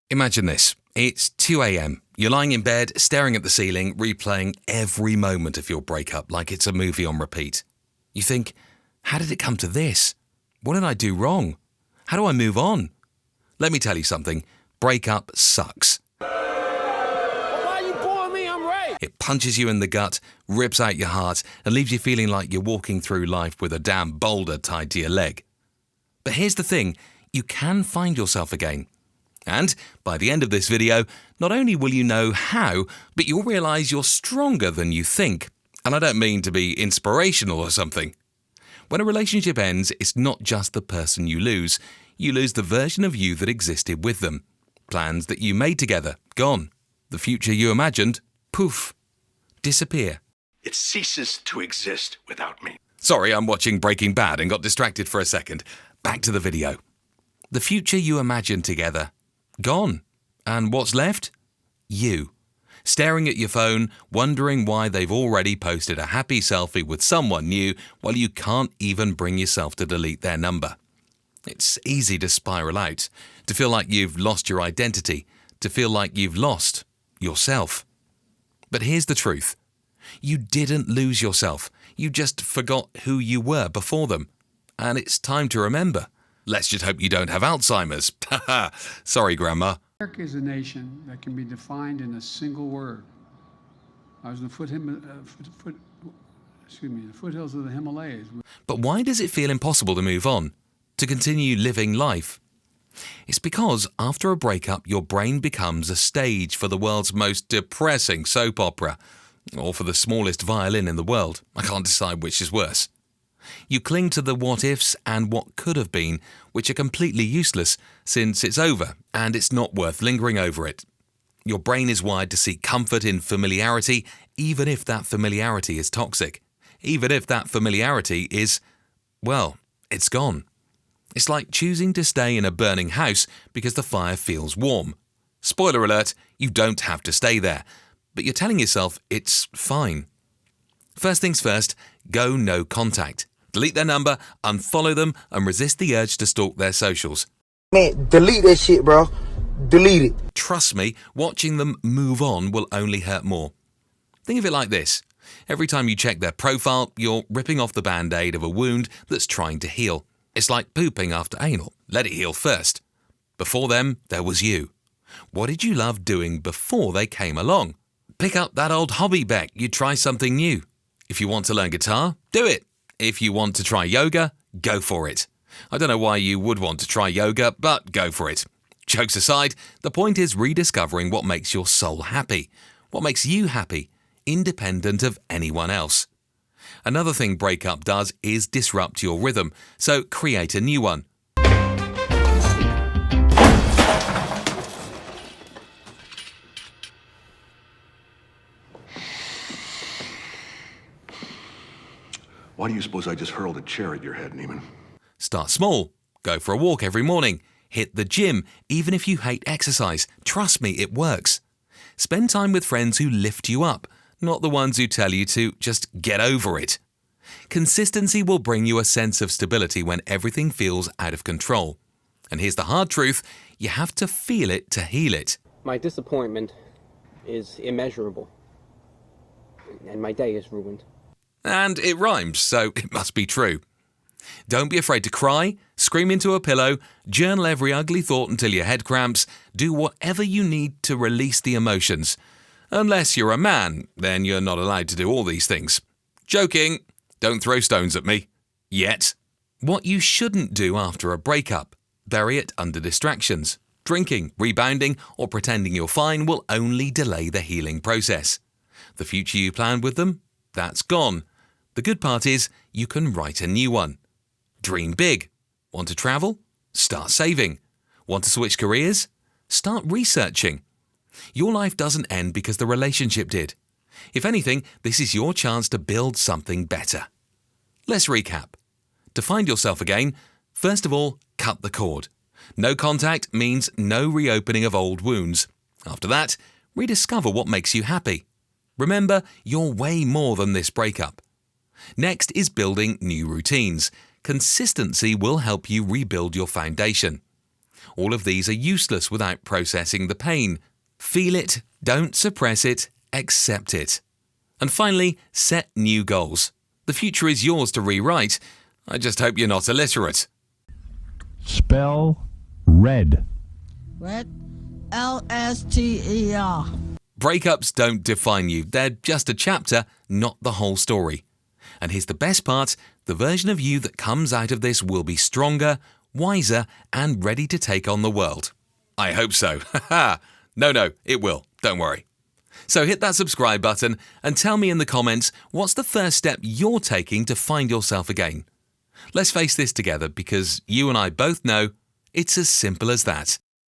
Imagine this. It's 2 a.m. You're lying in bed, staring at the ceiling, replaying every moment of your breakup like it's a movie on repeat. You think, how did it come to this? What did I do wrong? How do I move on? Let me tell you something. Breakup sucks. Why are you boring me? I'm right. It punches you in the gut, rips out your heart, and leaves you feeling like you're walking through life with a damn boulder tied to your leg. But here's the thing. You can find yourself again. And by the end of this video, not only will you know how, but you'll realize you're stronger than you think. And I don't mean to be inspirational or something. When a relationship ends, it's not just the person you lose. You lose the version of you that existed with them. Plans that you made together, gone. The future you imagined, poof, disappear. It ceases to exist without me. Sorry, I'm watching Breaking Bad and got distracted for a second. Back to the video. The future you imagined together, gone. And what's left? You. Staring at your phone, wondering why they've already posted a happy selfie with someone new while you can't even bring yourself to delete their number. It's easy to spiral out, to feel like you've lost your identity, to feel like you've lost yourself. But here's the truth. You didn't lose yourself. You just forgot who you were before them. And it's time to remember. Let's just hope you don't have Alzheimer's. Haha, sorry, Grandma. America is a nation that can be defined in a single word. I was in the foothills of the Himalayas. But why does it feel impossible to move on, to continue living life? It's because after a breakup, your brain becomes a stage for the world's most depressing soap opera, or for the smallest violin in the world. I can't decide which is worse. You cling to the what-ifs and what could have been, which are completely useless since it's over and it's not worth lingering over it. Your brain is wired to seek comfort in familiarity, even if that familiarity is toxic. Even if that familiarity is, well, it's gone. It's like choosing to stay in a burning house because the fire feels warm. Spoiler alert, you don't have to stay there, but you're telling yourself it's fine. First things first, go no contact. Delete their number, unfollow them, and resist the urge to stalk their socials. Man, delete that shit, bro. Delete it. Trust me, watching them move on will only hurt more. Think of it like this. Every time you check their profile, you're ripping off the band-aid of a wound that's trying to heal. It's like pooping after anal. Let it heal first. Before them, there was you. What did you love doing before they came along? Pick up that old hobby back. You try something new. If you want to learn guitar, do it. If you want to try yoga, go for it. I don't know why you would want to try yoga, but go for it. Jokes aside, the point is rediscovering what makes your soul happy, what makes you happy, independent of anyone else. Another thing breakup does is disrupt your rhythm, so create a new one. Why do you suppose I just hurled a chair at your head, Neiman? Start small. Go for a walk every morning. Hit the gym, even if you hate exercise. Trust me, it works. Spend time with friends who lift you up, not the ones who tell you to just get over it. Consistency will bring you a sense of stability when everything feels out of control. And here's the hard truth, you have to feel it to heal it. My disappointment is immeasurable, and my day is ruined. And it rhymes, so it must be true. Don't be afraid to cry, scream into a pillow, journal every ugly thought until your head cramps, do whatever you need to release the emotions. Unless you're a man, then you're not allowed to do all these things. Joking, don't throw stones at me. Yet. What you shouldn't do after a breakup, bury it under distractions. Drinking, rebounding, or pretending you're fine will only delay the healing process. The future you planned with them, that's gone. The good part is you can write a new one. Dream big. Want to travel? Start saving. Want to switch careers? Start researching. Your life doesn't end because the relationship did. If anything, this is your chance to build something better. Let's recap. To find yourself again, first of all, cut the cord. No contact means no reopening of old wounds. After that, rediscover what makes you happy. Remember, you're way more than this breakup. Next is building new routines. Consistency will help you rebuild your foundation. All of these are useless without processing the pain. Feel it, don't suppress it, accept it. And finally, set new goals. The future is yours to rewrite. I just hope you're not illiterate. Spell red. Red, L-S-T-E-R. Breakups don't define you. They're just a chapter, not the whole story. And here's the best part, the version of you that comes out of this will be stronger, wiser, and ready to take on the world. I hope so. No, it will. Don't worry. So hit that subscribe button and tell me in the comments what's the first step you're taking to find yourself again. Let's face this together because you and I both know it's as simple as that.